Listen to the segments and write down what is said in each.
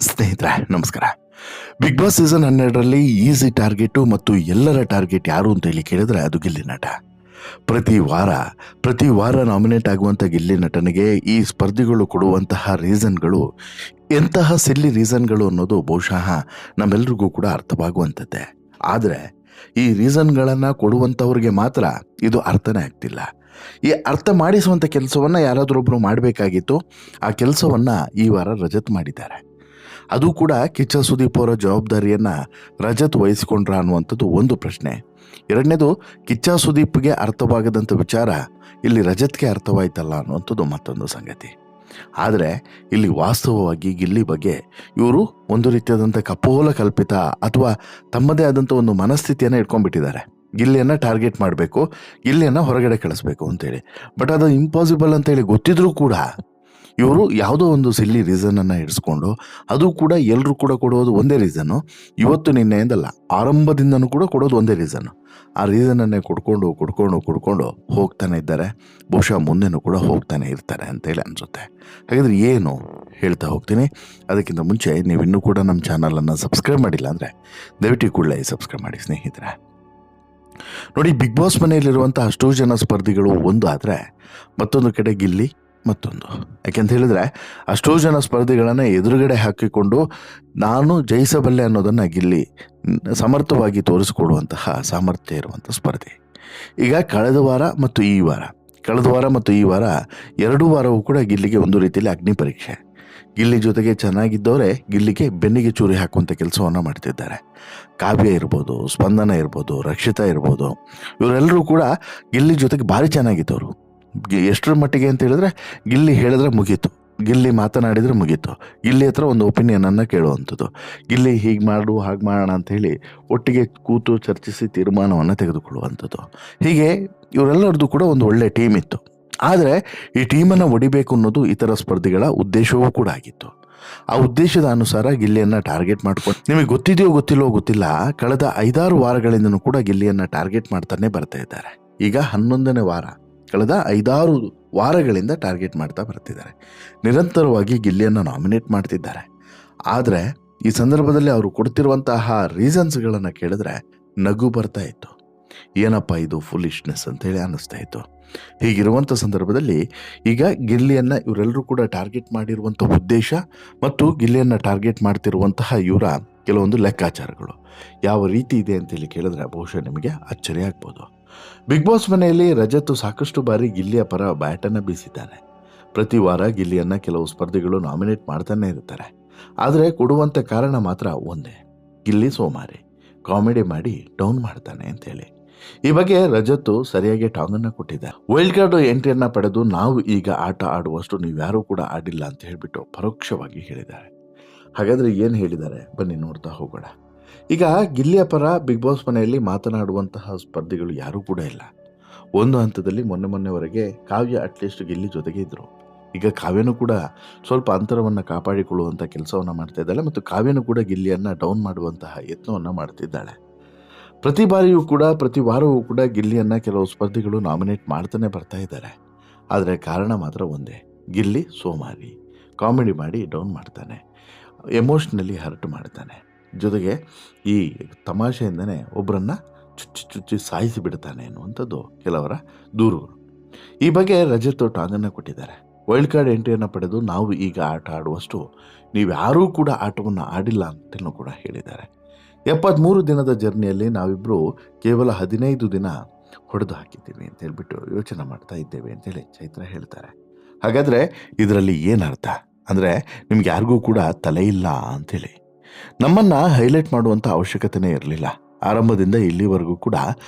ಸ್ನೇಹಿತರೆ ನಮಸ್ಕಾರ. ಬಿಗ್ ಬಾಸ್ ಸೀಸನ್ 12ರಲ್ಲಿ ಈಸಿ ಟಾರ್ಗೆಟು ಮತ್ತು ಎಲ್ಲರ ಟಾರ್ಗೆಟ್ ಯಾರು ಅಂತ ಹೇಳಿ ಕೇಳಿದ್ರೆ ಅದು ಗಿಲ್ಲಿ ನಟ. ಪ್ರತಿ ವಾರ ನಾಮಿನೇಟ್ ಆಗುವಂಥ ಗಿಲ್ಲಿ ನಟನಿಗೆ ಈ ಸ್ಪರ್ಧಿಗಳು ಕೊಡುವಂತಹ ರೀಸನ್ಗಳು ಎಂತಹ ಸಿಲ್ಲಿ ರೀಸನ್ಗಳು ಅನ್ನೋದು ಬಹುಶಃ ನಮ್ಮೆಲ್ರಿಗೂ ಕೂಡ ಅರ್ಥವಾಗುವಂಥದ್ದೇ. ಆದರೆ ಈ ರೀಸನ್ಗಳನ್ನು ಕೊಡುವಂಥವ್ರಿಗೆ ಮಾತ್ರ ಇದು ಅರ್ಥನೇ ಆಗ್ತಿಲ್ಲ. ಈ ಅರ್ಥ ಮಾಡಿಸುವಂಥ ಕೆಲಸವನ್ನು ಯಾರಾದರೂ ಮಾಡಬೇಕಾಗಿತ್ತು. ಆ ಕೆಲಸವನ್ನು ಈ ವಾರ ರಜತ್ ಮಾಡಿದ್ದಾರೆ. ಅದು ಕೂಡ ಕಿಚ್ಚ ಸುದೀಪ್ ಅವರ ಜವಾಬ್ದಾರಿಯನ್ನು ರಜತ್ ವಹಿಸಿಕೊಂಡ್ರ ಅನ್ನುವಂಥದ್ದು ಒಂದು ಪ್ರಶ್ನೆ. ಎರಡನೇದು, ಕಿಚ್ಚ ಸುದೀಪ್ಗೆ ಅರ್ಥವಾಗದಂಥ ವಿಚಾರ ಇಲ್ಲಿ ರಜತ್ಗೆ ಅರ್ಥವಾಯ್ತಲ್ಲ ಅನ್ನುವಂಥದ್ದು ಮತ್ತೊಂದು ಸಂಗತಿ. ಆದರೆ ಇಲ್ಲಿ ವಾಸ್ತವವಾಗಿ ಗಿಲ್ಲಿ ಬಗ್ಗೆ ಇವರು ಒಂದು ರೀತಿಯಾದಂಥ ಕಪೋಲ ಕಲ್ಪಿತ ಅಥವಾ ತಮ್ಮದೇ ಆದಂಥ ಒಂದು ಮನಸ್ಥಿತಿಯನ್ನು ಇಟ್ಕೊಂಡ್ಬಿಟ್ಟಿದ್ದಾರೆ. ಗಿಲ್ಲಿಯನ್ನು ಟಾರ್ಗೆಟ್ ಮಾಡಬೇಕು, ಗಿಲ್ಲಿಯನ್ನು ಹೊರಗಡೆ ಕಳಿಸ್ಬೇಕು ಅಂತೇಳಿ. ಬಟ್ ಅದು ಇಂಪಾಸಿಬಲ್ ಅಂತೇಳಿ ಗೊತ್ತಿದ್ರೂ ಕೂಡ ಇವರು ಯಾವುದೋ ಒಂದು ಸಿಲ್ಲಿ ರೀಸನನ್ನು ಇಡಿಸ್ಕೊಂಡು, ಅದು ಕೂಡ ಎಲ್ಲರೂ ಕೂಡ ಕೊಡೋದು ಒಂದೇ ರೀಸನ್ನು, ಇವತ್ತು ನಿನ್ನೆಯಿಂದಲ್ಲ ಆರಂಭದಿಂದನೂ ಕೂಡ ಕೊಡೋದು ಒಂದೇ ರೀಸನ್ನು. ಆ ರೀಸನನ್ನೇ ಕೊಡ್ಕೊಂಡು ಹೋಗ್ತಾನೆ ಇದ್ದಾರೆ. ಬಹುಶಃ ಮುಂದೆನೂ ಕೂಡ ಹೋಗ್ತಾನೆ ಇರ್ತಾರೆ ಅಂತೇಳಿ ಅನಿಸುತ್ತೆ. ಹಾಗಾದರೆ ಏನು ಹೇಳ್ತಾ ಹೋಗ್ತೀನಿ. ಅದಕ್ಕಿಂತ ಮುಂಚೆ ನೀವು ಇನ್ನೂ ಕೂಡ ನಮ್ಮ ಚಾನಲನ್ನು ಸಬ್ಸ್ಕ್ರೈಬ್ ಮಾಡಿಲ್ಲ ಅಂದರೆ ದಯವಿಟ್ಟು ಕೂಡಲೇ ಸಬ್ಸ್ಕ್ರೈಬ್ ಮಾಡಿ ಸ್ನೇಹಿತರೆ. ನೋಡಿ, ಬಿಗ್ ಬಾಸ್ ಮನೆಯಲ್ಲಿರುವಂಥ ಅಷ್ಟೋ ಜನ ಸ್ಪರ್ಧಿಗಳು ಒಂದು ಆದರೆ, ಮತ್ತೊಂದು ಕಡೆ ಗಿಲ್ಲಿ ಮತ್ತೊಂದು. ಯಾಕೆಂತ ಹೇಳಿದ್ರೆ ಅಷ್ಟೋ ಜನ ಸ್ಪರ್ಧಿಗಳನ್ನು ಎದುರುಗಡೆ ಹಾಕಿಕೊಂಡು ನಾನು ಜಯಿಸಬಲ್ಲೆ ಅನ್ನೋದನ್ನು ಗಿಲ್ಲಿ ಸಮರ್ಥವಾಗಿ ತೋರಿಸಿಕೊಡುವಂತಹ ಸಾಮರ್ಥ್ಯ ಇರುವಂಥ ಸ್ಪರ್ಧಿ. ಈಗ ಕಳೆದ ವಾರ ಮತ್ತು ಈ ವಾರ ಎರಡೂ ವಾರವೂ ಕೂಡ ಗಿಲ್ಲಿಗೆ ಒಂದು ರೀತಿಯಲ್ಲಿ ಅಗ್ನಿ ಪರೀಕ್ಷೆ. ಗಿಲ್ಲಿ ಜೊತೆಗೆ ಚೆನ್ನಾಗಿದ್ದವರೇ ಗಿಲ್ಲಿಗೆ ಬೆನ್ನಿಗೆ ಚೂರಿ ಹಾಕುವಂಥ ಕೆಲಸವನ್ನು ಮಾಡ್ತಿದ್ದಾರೆ. ಕಾವ್ಯ ಇರ್ಬೋದು, ಸ್ಪಂದನ ಇರ್ಬೋದು, ರಕ್ಷಿತಾ ಇರ್ಬೋದು, ಇವರೆಲ್ಲರೂ ಕೂಡ ಗಿಲ್ಲಿ ಜೊತೆಗೆ ಭಾರಿ ಚೆನ್ನಾಗಿದ್ದವರು. ಎಷ್ಟರ ಮಟ್ಟಿಗೆ ಅಂತ ಹೇಳಿದ್ರೆ ಗಿಲ್ಲಿ ಹೇಳಿದ್ರೆ ಮುಗೀತು, ಗಿಲ್ಲಿ ಮಾತನಾಡಿದರೆ ಮುಗೀತು, ಗಿಲ್ಲಿ ಹತ್ರ ಒಂದು ಒಪಿನಿಯನನ್ನು ಕೇಳುವಂಥದ್ದು, ಗಿಲ್ಲಿ ಹೀಗೆ ಮಾಡು ಹಾಗೆ ಮಾಡೋಣ ಅಂಥೇಳಿ ಒಟ್ಟಿಗೆ ಕೂತು ಚರ್ಚಿಸಿ ತೀರ್ಮಾನವನ್ನು ತೆಗೆದುಕೊಳ್ಳುವಂಥದ್ದು. ಹೀಗೆ ಇವರೆಲ್ಲರದ್ದು ಕೂಡ ಒಂದು ಒಳ್ಳೆಯ ಟೀಮ್ ಇತ್ತು. ಆದರೆ ಈ ಟೀಮನ್ನು ಒಡಿಬೇಕು ಅನ್ನೋದು ಇತರ ಸ್ಪರ್ಧಿಗಳ ಉದ್ದೇಶವೂ ಕೂಡ ಆಗಿತ್ತು. ಆ ಉದ್ದೇಶದ ಅನುಸಾರ ಗಿಲ್ಲಿಯನ್ನು ಟಾರ್ಗೆಟ್ ಮಾಡ್ಕೊಂಡು, ನಿಮಗೆ ಗೊತ್ತಿದೆಯೋ ಗೊತ್ತಿಲ್ಲ, ಕಳೆದ 5-6 ವಾರಗಳಿಂದನೂ ಕೂಡ ಗಿಲ್ಲಿಯನ್ನು ಟಾರ್ಗೆಟ್ ಮಾಡ್ತಾನೆ ಬರ್ತಾ ಇದ್ದಾರೆ. ಈಗ 11ನೇ ವಾರ, ಕಳೆದ 5-6 ವಾರಗಳಿಂದ ಟಾರ್ಗೆಟ್ ಮಾಡ್ತಾ ಬರ್ತಿದ್ದಾರೆ. ನಿರಂತರವಾಗಿ ಗಿಲ್ಲಿಯನ್ನು ನಾಮಿನೇಟ್ ಮಾಡ್ತಿದ್ದಾರೆ. ಆದರೆ ಈ ಸಂದರ್ಭದಲ್ಲಿ ಅವರು ಕೊಡ್ತಿರುವಂತಹ ರೀಸನ್ಸ್ಗಳನ್ನು ಕೇಳಿದ್ರೆ ನಗು ಬರ್ತಾ ಇತ್ತು. ಏನಪ್ಪ ಇದು ಫುಲಿಶ್ನೆಸ್ ಅಂತೇಳಿ ಅನ್ನಿಸ್ತಾ ಇತ್ತು. ಹೀಗಿರುವಂಥ ಸಂದರ್ಭದಲ್ಲಿ ಈಗ ಗಿಲ್ಲಿಯನ್ನು ಇವರೆಲ್ಲರೂ ಕೂಡ ಟಾರ್ಗೆಟ್ ಮಾಡಿರುವಂಥ ಉದ್ದೇಶ ಮತ್ತು ಗಿಲ್ಲಿಯನ್ನು ಟಾರ್ಗೆಟ್ ಮಾಡ್ತಿರುವಂತಹ ಇವರ ಕೆಲವೊಂದು ಲೆಕ್ಕಾಚಾರಗಳು ಯಾವ ರೀತಿ ಇದೆ ಅಂತೇಳಿ ಕೇಳಿದ್ರೆ ಬಹುಶಃ ನಿಮಗೆ ಅಚ್ಚರಿ ಆಗ್ಬೋದು. ಬಿಗ್ ಬಾಸ್ ಮನೆಯಲ್ಲಿ ರಜತ್ ಸಾಕಷ್ಟು ಬಾರಿ ಗಿಲ್ಲಿಯ ಪರ ಬ್ಯಾಟನ್ನು ಬೀಸಿದ್ದಾನೆ. ಪ್ರತಿ ವಾರ ಗಿಲ್ಲಿಯನ್ನು ಕೆಲವು ಸ್ಪರ್ಧಿಗಳು ನಾಮಿನೇಟ್ ಮಾಡ್ತಾನೆ ಇರ್ತಾರೆ. ಆದರೆ ಕೊಡುವಂಥ ಕಾರಣ ಮಾತ್ರ ಒಂದೇ, ಗಿಲ್ಲಿ ಸೋಮಾರಿ, ಕಾಮಿಡಿ ಮಾಡಿ ಡೌನ್ ಮಾಡ್ತಾನೆ ಅಂತೇಳಿ. ಈ ಬಗ್ಗೆ ರಜತ್ ಸರಿಯಾಗಿ ಟಾಂಗನ್ನು ಕೊಟ್ಟಿದ್ದಾರೆ. ವೈಲ್ಡ್ ಕಾರ್ಡ್ ಎಂಟ್ರಿಯನ್ನು ಪಡೆದು ನಾವು ಈಗ ಆಟ ಆಡುವಷ್ಟು ನೀವ್ಯಾರೂ ಕೂಡ ಆಡಿಲ್ಲ ಅಂತ ಹೇಳಿಬಿಟ್ಟು ಪರೋಕ್ಷವಾಗಿ ಹೇಳಿದ್ದಾರೆ. ಹಾಗಾದರೆ ಏನು ಹೇಳಿದ್ದಾರೆ ಬನ್ನಿ ನೋಡ್ತಾ ಹೋಗೋಣ. ಈಗ ಗಿಲ್ಲಿಯ ಪರ ಬಿಗ್ ಬಾಸ್ ಮನೆಯಲ್ಲಿ ಮಾತನಾಡುವಂತಹ ಸ್ಪರ್ಧಿಗಳು ಯಾರೂ ಕೂಡ ಇಲ್ಲ. ಒಂದು ಹಂತದಲ್ಲಿ ಮೊನ್ನೆವರೆಗೆ ಕಾವ್ಯ ಅಟ್ಲೀಸ್ಟ್ ಗಿಲ್ಲಿ ಜೊತೆಗೆ ಇದ್ದರು. ಈಗ ಕಾವ್ಯನೂ ಕೂಡ ಸ್ವಲ್ಪ ಅಂತರವನ್ನು ಕಾಪಾಡಿಕೊಳ್ಳುವಂಥ ಕೆಲಸವನ್ನು ಮಾಡ್ತಾ ಇದ್ದಾಳೆ ಮತ್ತು ಕಾವ್ಯನೂ ಕೂಡ ಗಿಲ್ಲಿಯನ್ನು ಡೌನ್ ಮಾಡುವಂತಹ ಯತ್ನವನ್ನು ಮಾಡ್ತಿದ್ದಾಳೆ. ಪ್ರತಿ ಬಾರಿಯೂ ಕೂಡ ಪ್ರತಿ ವಾರವೂ ಕೂಡ ಗಿಲ್ಲಿಯನ್ನು ಕೆಲವು ಸ್ಪರ್ಧಿಗಳು ನಾಮಿನೇಟ್ ಮಾಡ್ತಾನೆ ಬರ್ತಾ ಇದ್ದಾರೆ. ಆದರೆ ಕಾರಣ ಮಾತ್ರ ಒಂದೇ, ಗಿಲ್ಲಿ ಸೋಮಾರಿ, ಕಾಮಿಡಿ ಮಾಡಿ ಡೌನ್ ಮಾಡ್ತಾನೆ, ಎಮೋಷ್ನಲಿ ಹರ್ಟ್ ಮಾಡ್ತಾನೆ, ಜೊತೆಗೆ ಈ ತಮಾಷೆಯಿಂದನೇ ಒಬ್ಬರನ್ನು ಚುಚ್ಚಿ ಸಾಯಿಸಿ ಬಿಡ್ತಾನೆ ಅನ್ನುವಂಥದ್ದು ಕೆಲವರ ದೂರುಗಳು. ಈ ಬಗ್ಗೆ ರಜತ್ ಟಾಂಗನ್ನು ಕೊಟ್ಟಿದ್ದಾರೆ. ವೈಲ್ಡ್ ಕಾರ್ಡ್ ಎಂಟ್ರಿಯನ್ನು ಪಡೆದು ನಾವು ಈಗ ಆಟ ಆಡುವಷ್ಟು ನೀವ್ಯಾರೂ ಕೂಡ ಆಟವನ್ನು ಆಡಿಲ್ಲ ಅಂತಲೂ ಕೂಡ ಹೇಳಿದ್ದಾರೆ. 73 ದಿನದ ಜರ್ನಿಯಲ್ಲಿ ನಾವಿಬ್ಬರು ಕೇವಲ 15 ದಿನ ಹೊಡೆದು ಹಾಕಿದ್ದೀವಿ ಅಂತ ಹೇಳ್ಬಿಟ್ಟು ಯೋಚನೆ ಮಾಡ್ತಾ ಇದ್ದೇವೆ ಅಂತೇಳಿ ಚೈತ್ರ ಹೇಳ್ತಾರೆ. ಹಾಗಾದರೆ ಇದರಲ್ಲಿ ಏನರ್ಥ ಅಂದರೆ ನಿಮ್ಗೆ ಯಾರಿಗೂ ಕೂಡ ತಲೆ ಇಲ್ಲ ಅಂಥೇಳಿ. ನಮ್ಮನ್ನು ಹೈಲೈಟ್ ಮಾಡುವಂಥ ಅವಶ್ಯಕತೆಯೇ ಇರಲಿಲ್ಲ. ಆರಂಭದಿಂದ ಇಲ್ಲಿವರೆಗೂ ಕೂಡ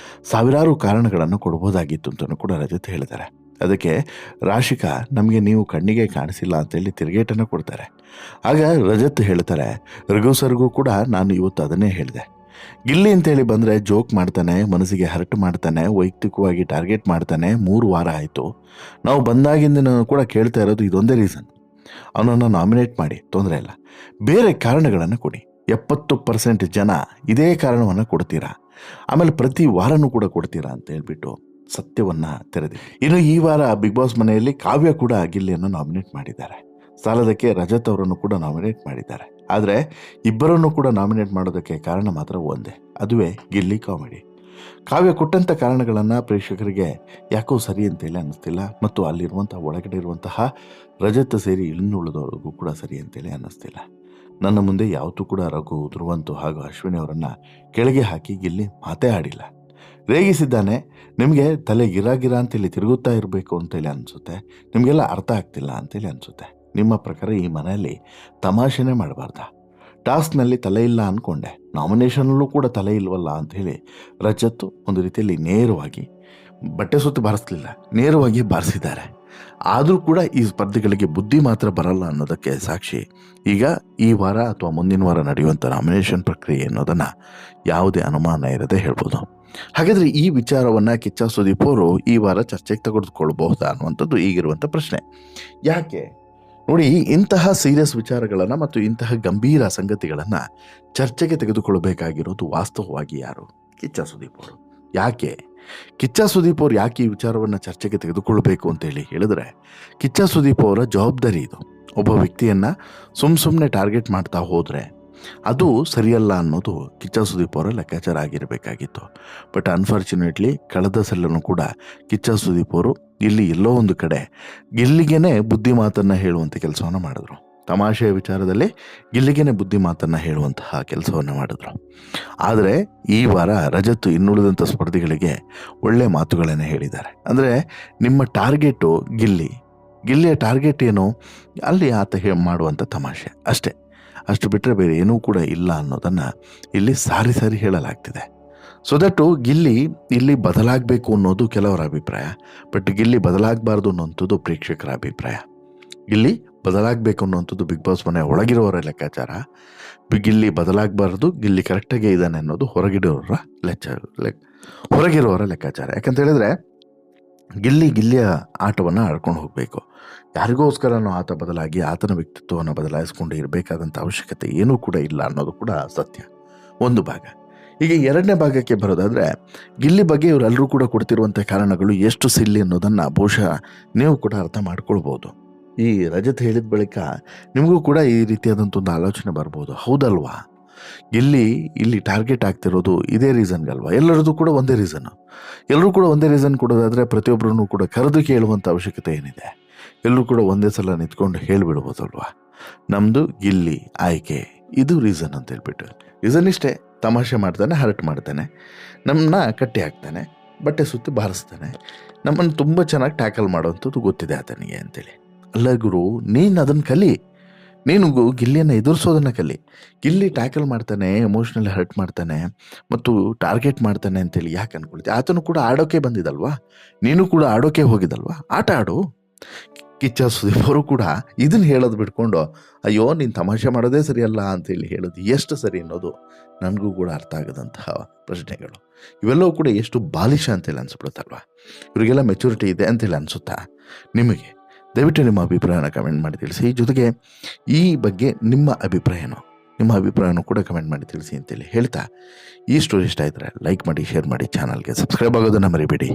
ಸಾವಿರಾರು ಕಾರಣಗಳನ್ನು ಕೊಡ್ಬೋದಾಗಿತ್ತು ಅಂತಲೂ ಕೂಡ ರಜತ್ ಹೇಳ್ತಾರೆ. ಅದಕ್ಕೆ ರಾಶಿಕಾ ನಮಗೆ ನೀವು ಕಣ್ಣಿಗೆ ಕಾಣಿಸಿಲ್ಲ ಅಂತೇಳಿ ತಿರುಗೇಟನ್ನು ಕೊಡ್ತಾರೆ. ಆಗ ರಜತ್ ಹೇಳ್ತಾರೆ, ರಘು ಸರ್ಗೂ ಕೂಡ ನಾನು ಇವತ್ತು ಅದನ್ನೇ ಹೇಳಿದೆ. ಗಿಲ್ಲಿ ಅಂತೇಳಿ ಬಂದರೆ ಜೋಕ್ ಮಾಡ್ತಾನೆ, ಮನಸ್ಸಿಗೆ ಹರ್ಟ್ ಮಾಡ್ತಾನೆ, ವೈಯಕ್ತಿಕವಾಗಿ ಟಾರ್ಗೆಟ್ ಮಾಡ್ತಾನೆ. 3 ವಾರ ಆಯಿತು ನಾವು ಬಂದಾಗಿಂದ ಕೂಡ ಕೇಳ್ತಾ ಇರೋದು ಇದೊಂದೇ ರೀಸನ್, ಅವನನ್ನು ನಾಮಿನೇಟ್ ಮಾಡಿ, ತೊಂದರೆ ಇಲ್ಲ, ಬೇರೆ ಕಾರಣಗಳನ್ನು ಕೊಡಿ. 70% ಜನ ಇದೇ ಕಾರಣವನ್ನು ಕೊಡ್ತೀರಾ, ಆಮೇಲೆ ಪ್ರತಿ ವಾರನೂ ಕೂಡ ಕೊಡ್ತೀರಾ ಅಂತ ಹೇಳ್ಬಿಟ್ಟು ಸತ್ಯವನ್ನು ತೆರೆದಿ. ಇನ್ನು ಈ ವಾರ ಬಿಗ್ ಬಾಸ್ ಮನೆಯಲ್ಲಿ ಕಾವ್ಯ ಕೂಡ ಗಿಲ್ಲಿಯನ್ನು ನಾಮಿನೇಟ್ ಮಾಡಿದ್ದಾರೆ. ಸಾಲದಕ್ಕೆ ರಜತ್ ಅವರನ್ನು ಕೂಡ ನಾಮಿನೇಟ್ ಮಾಡಿದ್ದಾರೆ. ಆದರೆ ಇಬ್ಬರನ್ನು ಕೂಡ ನಾಮಿನೇಟ್ ಮಾಡೋದಕ್ಕೆ ಕಾರಣ ಮಾತ್ರ ಒಂದೇ, ಅದುವೇ ಗಿಲ್ಲಿ ಕಾಮಿಡಿ. ಕಾವ್ಯ ಕೊಟ್ಟಂಥ ಕಾರಣಗಳನ್ನು ಪ್ರೇಕ್ಷಕರಿಗೆ ಯಾಕೋ ಸರಿ ಅಂತೇಳಿ ಅನ್ನಿಸ್ತಿಲ್ಲ, ಮತ್ತು ಅಲ್ಲಿರುವಂಥ ಒಳಗಡೆ ಇರುವಂತಹ ರಜತ್ ಸೇರಿ ಇನ್ನುಳಿದವ್ರಿಗೂ ಕೂಡ ಸರಿ ಅಂತೇಳಿ ಅನ್ನಿಸ್ತಿಲ್ಲ. ನನ್ನ ಮುಂದೆ ಯಾವತ್ತೂ ಕೂಡ ರಘು, ಧ್ರುವಂತು ಹಾಗೂ ಅಶ್ವಿನಿ ಅವರನ್ನು ಕೆಳಗೆ ಹಾಕಿ ಗಿಲ್ಲಿ ಮಾತೇ ಆಡಿಲ್ಲ. ರೇಗಿಸಿದ್ದಾನೆ. ನಿಮಗೆ ತಲೆ ಗಿರ ಅಂತೇಳಿ ತಿರುಗುತ್ತಾ ಇರಬೇಕು ಅಂತೇಳಿ ಅನಿಸುತ್ತೆ, ನಿಮಗೆಲ್ಲ ಅರ್ಥ ಆಗ್ತಿಲ್ಲ ಅಂತೇಳಿ ಅನಿಸುತ್ತೆ. ನಿಮ್ಮ ಪ್ರಕಾರ ಈ ಮನೆಯಲ್ಲಿ ತಮಾಷೆನೇ ಮಾಡಬಾರ್ದ? ಟಾಸ್ಕ್ನಲ್ಲಿ ತಲೆ ಇಲ್ಲ ಅಂದ್ಕೊಂಡೆ, ನಾಮಿನೇಷನಲ್ಲೂ ಕೂಡ ತಲೆ ಇಲ್ವಲ್ಲ ಅಂಥೇಳಿ ರಜತ್ ಒಂದು ರೀತಿಯಲ್ಲಿ ನೇರವಾಗಿ ಬಟ್ಟೆ ಸುತ್ತು ಬಾರಿಸಲಿಲ್ಲ, ನೇರವಾಗಿ ಬಾರಿಸಿದ್ದಾರೆ. ಆದರೂ ಕೂಡ ಈ ಸ್ಪರ್ಧೆಗಳಿಗೆ ಬುದ್ಧಿ ಮಾತ್ರ ಬರಲ್ಲ ಅನ್ನೋದಕ್ಕೆ ಸಾಕ್ಷಿ ಈಗ ಈ ವಾರ ಅಥವಾ ಮುಂದಿನ ವಾರ ನಡೆಯುವಂಥ ನಾಮಿನೇಷನ್ ಪ್ರಕ್ರಿಯೆ ಅನ್ನೋದನ್ನು ಯಾವುದೇ ಅನುಮಾನ ಇರದೆ ಹೇಳ್ಬೋದು. ಹಾಗಾದರೆ ಈ ವಿಚಾರವನ್ನು ಕಿಚ್ಚ ಸುದೀಪ್ ಅವರು ಈ ವಾರ ಚರ್ಚೆಗೆ ತೆಗೆದುಕೊಳ್ಬಹುದಾ ಅನ್ನುವಂಥದ್ದು ಈಗಿರುವಂಥ ಪ್ರಶ್ನೆ. ಯಾಕೆ ನೋಡಿ, ಇಂತಹ ಸೀರಿಯಸ್ ವಿಚಾರಗಳನ್ನು ಮತ್ತು ಇಂತಹ ಗಂಭೀರ ಸಂಗತಿಗಳನ್ನು ಚರ್ಚೆಗೆ ತೆಗೆದುಕೊಳ್ಳಬೇಕಾಗಿರೋದು ವಾಸ್ತವವಾಗಿ ಯಾರು? ಕಿಚ್ಚ ಸುದೀಪ್ ಅವರು. ಯಾಕೆ ಕಿಚ್ಚ ಸುದೀಪ್ ಅವರು ಯಾಕೆ ಈ ವಿಚಾರವನ್ನು ಚರ್ಚೆಗೆ ತೆಗೆದುಕೊಳ್ಬೇಕು ಅಂತೇಳಿ ಹೇಳಿದ್ರೆ, ಕಿಚ್ಚ ಸುದೀಪ್ ಅವರ ಜವಾಬ್ದಾರಿ ಇದು. ಒಬ್ಬ ವ್ಯಕ್ತಿಯನ್ನು ಸುಮ್ಮನೆ ಟಾರ್ಗೆಟ್ ಮಾಡ್ತಾ ಹೋದರೆ ಅದು ಸರಿಯಲ್ಲ ಅನ್ನೋದು ಕಿಚ್ಚ ಸುದೀಪ್ ಅವರ ಲೆಕ್ಕಾಚಾರ ಆಗಿರಬೇಕಾಗಿತ್ತು. ಬಟ್ ಅನ್ಫಾರ್ಚುನೇಟ್ಲಿ ಕಳೆದ ಸಲನೂ ಕೂಡ ಕಿಚ್ಚ ಸುದೀಪ್ ಅವರು ಇಲ್ಲಿ ಎಲ್ಲೋ ಒಂದು ಕಡೆ ಗಿಲ್ಲಿಗೇನೆ ಬುದ್ಧಿ ಮಾತನ್ನು ಹೇಳುವಂಥ ಕೆಲಸವನ್ನು ಮಾಡಿದ್ರು. ತಮಾಷೆಯ ವಿಚಾರದಲ್ಲಿ ಗಿಲ್ಲಿಗೇನೆ ಬುದ್ಧಿ ಮಾತನ್ನು ಹೇಳುವಂತಹ ಕೆಲಸವನ್ನು ಮಾಡಿದ್ರು. ಆದರೆ ಈ ವಾರ ರಜತ್ ಇನ್ನುಳಿದಂಥ ಸ್ಪರ್ಧಿಗಳಿಗೆ ಒಳ್ಳೆಯ ಮಾತುಗಳನ್ನೇ ಹೇಳಿದ್ದಾರೆ. ಅಂದರೆ ನಿಮ್ಮ ಟಾರ್ಗೆಟು ಗಿಲ್ಲಿಯ ಟಾರ್ಗೆಟ್ ಏನು, ಅಲ್ಲಿ ಆತ ಮಾಡುವಂಥ ತಮಾಷೆ ಅಷ್ಟು ಬಿಟ್ಟರೆ ಬೇರೆ ಏನೂ ಕೂಡ ಇಲ್ಲ ಅನ್ನೋದನ್ನು ಇಲ್ಲಿ ಸಾರಿ ಹೇಳಲಾಗ್ತಿದೆ. ಸೊ ದಟ್ಟು ಗಿಲ್ಲಿ ಇಲ್ಲಿ ಬದಲಾಗಬೇಕು ಅನ್ನೋದು ಕೆಲವರ ಅಭಿಪ್ರಾಯ, ಬಟ್ ಗಿಲ್ಲಿ ಬದಲಾಗಬಾರ್ದು ಅನ್ನೋಂಥದ್ದು ಪ್ರೇಕ್ಷಕರ ಅಭಿಪ್ರಾಯ. ಗಿಲ್ಲಿ ಬದಲಾಗಬೇಕು ಅನ್ನೋಂಥದ್ದು ಬಿಗ್ ಬಾಸ್ ಮನೆ ಒಳಗಿರೋರ ಲೆಕ್ಕಾಚಾರ. ಗಿಲ್ಲಿ ಬದಲಾಗಬಾರ್ದು, ಗಿಲ್ಲಿ ಕರೆಕ್ಟಾಗೇ ಇದ್ದಾನೆ ಅನ್ನೋದು ಹೊರಗಿರೋರ ಲೆಕ್ಕಾಚಾರ. ಯಾಕಂತ ಹೇಳಿದ್ರೆ ಗಿಲ್ಲಿಯ ಆಟವನ್ನು ಆಡ್ಕೊಂಡು ಹೋಗಬೇಕು. ಯಾರಿಗೋಸ್ಕರನೂ ಆತ ಬದಲಾಗಿ ಆತನ ವ್ಯಕ್ತಿತ್ವವನ್ನು ಬದಲಾಯಿಸ್ಕೊಂಡು ಇರಬೇಕಾದಂಥ ಅವಶ್ಯಕತೆ ಏನೂ ಕೂಡ ಇಲ್ಲ ಅನ್ನೋದು ಕೂಡ ಸತ್ಯ, ಒಂದು ಭಾಗ. ಈಗ ಎರಡನೇ ಭಾಗಕ್ಕೆ ಬರೋದಾದರೆ, ಗಿಲ್ಲಿ ಬಗ್ಗೆ ಇವರೆಲ್ಲರೂ ಕೂಡ ಕೊಡ್ತಿರುವಂಥ ಕಾರಣಗಳು ಎಷ್ಟು ಸಿಲ್ಲಿ ಅನ್ನೋದನ್ನು ಬಹುಶಃ ನೀವು ಕೂಡ ಅರ್ಥ ಮಾಡ್ಕೊಳ್ಬೋದು. ಈ ರಜತ್ ಹೇಳಿದ ಬಳಿಕ ನಿಮಗೂ ಕೂಡ ಈ ರೀತಿಯಾದಂಥ ಒಂದು ಆಲೋಚನೆ ಬರ್ಬೋದು, ಹೌದಲ್ವಾ ಗಿಲ್ಲಿ ಇಲ್ಲಿ ಟಾರ್ಗೆಟ್ ಆಗ್ತಿರೋದು ಇದೇ ರೀಸನ್ಗಲ್ವಾ? ಎಲ್ಲರದ್ದು ಕೂಡ ಒಂದೇ ರೀಸನ್ನು. ಎಲ್ಲರೂ ಕೂಡ ಒಂದೇ ರೀಸನ್ ಕೊಡೋದಾದರೆ ಪ್ರತಿಯೊಬ್ಬರನ್ನು ಕೂಡ ಕರೆದು ಕೇಳುವಂಥ ಅವಶ್ಯಕತೆ ಏನಿದೆ? ಎಲ್ಲರೂ ಕೂಡ ಒಂದೇ ಸಲ ನಿಂತ್ಕೊಂಡು ಹೇಳಿಬಿಡ್ಬೋದಲ್ವಾ, ನಮ್ಮದು ಗಿಲ್ಲಿ ಆಯ್ಕೆ, ಇದು ರೀಸನ್ ಅಂತ ಹೇಳ್ಬಿಟ್ಟು. ರೀಸನ್ ಇಷ್ಟೇ, ತಮಾಷೆ ಮಾಡ್ತಾನೆ, ಹರ್ಟ್ ಮಾಡ್ತಾನೆ, ನಮ್ಮನ್ನ ಕಟ್ಟಿ ಹಾಕ್ತಾನೆ, ಬಟ್ಟೆ ಸುತ್ತಿ ಬಾರಿಸ್ತಾನೆ, ನಮ್ಮನ್ನು ತುಂಬ ಚೆನ್ನಾಗಿ ಟ್ಯಾಕಲ್ ಮಾಡೋವಂಥದ್ದು ಗೊತ್ತಿದೆ ಆತನಿಗೆ ಅಂತೇಳಿ. ಅಲ್ಲ ಗುರು, ನೀನು ಅದನ್ನು ಕಲಿ, ನೀನು ಗಿಲ್ಲಿಯನ್ನು ಎದುರಿಸೋದನ್ನು ಕಲಿ. ಗಿಲ್ಲಿ ಟ್ಯಾಕಲ್ ಮಾಡ್ತಾನೆ, ಎಮೋಷ್ನಲಿ ಹರ್ಟ್ ಮಾಡ್ತಾನೆ ಮತ್ತು ಟಾರ್ಗೆಟ್ ಮಾಡ್ತಾನೆ ಅಂತೇಳಿ ಯಾಕೆ ಅನ್ಕೊಳ್ತೀವಿ? ಆತನು ಕೂಡ ಆಡೋಕೆ ಬಂದಿದ್ದಲ್ವಾ, ನೀನು ಕೂಡ ಆಡೋಕೆ ಹೋಗಿದ್ದಲ್ವಾ, ಆಟ ಆಡು. ಕಿಚ್ಚ ಸುದೀಪ್ ಅವರು ಕೂಡ ಇದನ್ನು ಹೇಳೋದು ಬಿಟ್ಕೊಂಡು ಅಯ್ಯೋ ನೀನು ತಮಾಷೆ ಮಾಡೋದೇ ಸರಿಯಲ್ಲ ಅಂತೇಳಿ ಹೇಳೋದು ಎಷ್ಟು ಸರಿ ಅನ್ನೋದು ನನಗೂ ಕೂಡ ಅರ್ಥ ಆಗದಂತಹ ಪ್ರಶ್ನೆಗಳು. ಇವೆಲ್ಲವೂ ಕೂಡ ಎಷ್ಟು ಬಾಲಿಶ ಅಂತೇಳಿ ಅನ್ಸ್ಬಿಡುತ್ತಲ್ವ? ಇವರಿಗೆಲ್ಲ ಮೆಚುರಿಟಿ ಇದೆ ಅಂತೇಳಿ ಅನಿಸುತ್ತಾ ನಿಮಗೆ? ದಯವಿಟ್ಟು ನಿಮ್ಮ ಅಭಿಪ್ರಾಯನ ಕಮೆಂಟ್ ಮಾಡಿ ತಿಳಿಸಿ. ಜೊತೆಗೆ ಈ ಬಗ್ಗೆ ನಿಮ್ಮ ಅಭಿಪ್ರಾಯನೂ ಕೂಡ ಕಮೆಂಟ್ ಮಾಡಿ ತಿಳಿಸಿ ಅಂತೇಳಿ ಹೇಳ್ತಾ, ಈ ಸ್ಟೋರಿ ಇಷ್ಟ ಇದ್ದರೆ ಲೈಕ್ ಮಾಡಿ, ಶೇರ್ ಮಾಡಿ, ಚಾನಲ್ಗೆ ಸಬ್ಸ್ಕ್ರೈಬ್ ಆಗೋದನ್ನು ಮರಿಬೇಡಿ.